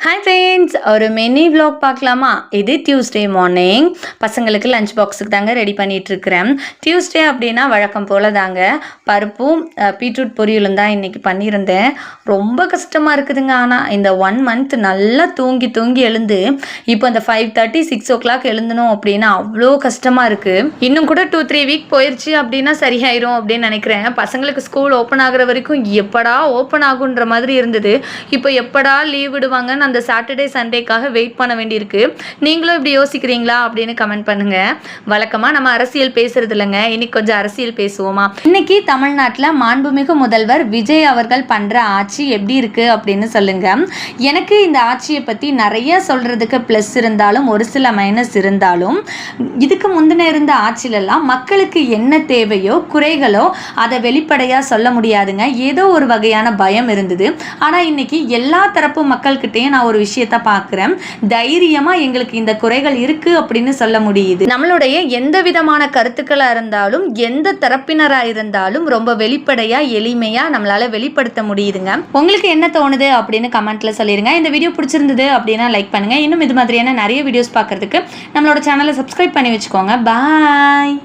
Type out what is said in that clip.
Hi friends, ஒரு mini vlog பார்க்கலாமா? இது டியூஸ்டே மார்னிங் பசங்களுக்கு லஞ்ச் பாக்ஸுக்கு தாங்க ரெடி பண்ணிகிட்ருக்கிறேன். டியூஸ்டே அப்படின்னா வழக்கம் போல் தாங்க பருப்பும் பீட்ரூட் பொரியலும் தான் இன்றைக்கி பண்ணியிருந்தேன். ரொம்ப கஷ்டமாக இருக்குதுங்க. ஆனால் இந்த 1 month நல்லா தூங்கி தூங்கி எழுந்து இப்போ இந்த 5:30 6 o'clock எழுந்தணும் அப்படின்னா அவ்வளோ கஷ்டமாக இருக்குது. இன்னும் கூட 2-3 வீக் போயிடுச்சு அப்படின்னா சரியாயிரும் அப்படின்னு நினைக்கிறேன். பசங்களுக்கு ஸ்கூல் ஓப்பன் ஆகிற வரைக்கும் எப்படா ஓப்பன் ஆகுன்ற மாதிரி இருந்தது. இப்போ எப்படா லீவ் விடுவாங்கன்னு அந்த சாட்டர்டே சண்டேக்காக வெயிட் பண்ண வேண்டியிருக்கு. நீங்களும் இப்படி யோசிக்கிறீங்களா அப்படின்னு கமெண்ட் பண்ணுங்க. வழக்கமாக நம்ம அரசியல் பேசுறது இல்லைங்க, இன்னைக்கு கொஞ்சம் அரசியல் பேசுவோமா? இன்னைக்கு தமிழ்நாட்டில் மாண்புமிகு முதல்வர் விஜய் அவர்கள் பண்ற ஆட்சி எப்படி இருக்கு அப்படின்னு சொல்லுங்க. எனக்கு இந்த ஆட்சியை பத்தி நிறைய சொல்றதுக்கு பிளஸ் இருந்தாலும் ஒரு சில மைனஸ் இருந்தாலும், இதுக்கு முந்தின இருந்த ஆட்சியிலெல்லாம் மக்களுக்கு என்ன தேவையோ குறைகளோ அதை வெளிப்படையா சொல்ல முடியாதுங்க. ஏதோ ஒரு வகையான பயம் இருந்தது. ஆனா இன்னைக்கு எல்லா தரப்பு மக்கள்கிட்டையும் நான் ஒரு விஷயத்த பார்க்குறேன். தைரியமா எங்களுக்கு இந்த குறைகள் இருக்கு அப்படின்னு சொல்ல முடியுது. நம்மளுடைய எந்த விதமான கருத்துக்களா இருந்தாலும் எந்த தரப்பினரா இருந்தாலும் ரொம்ப வெளிப்படையா எளிமையா நம்மளால வெளிப்படுத்த முடியுதுங்க. உங்களுக்கு என்ன தோணுது அப்படின்னு கமெண்ட்ல சொல்லிருங்க. இந்த வீடியோ பிடிச்சிருந்தது அப்படின்னா லைக் பண்ணுங்க. இன்னும் இது மாதிரியான நிறைய வீடியோஸ் பார்க்கறதுக்கு நம்மளோட சேனலை சப்ஸ்கிரைப் பண்ணி வச்சுக்கோங்க. பாய்.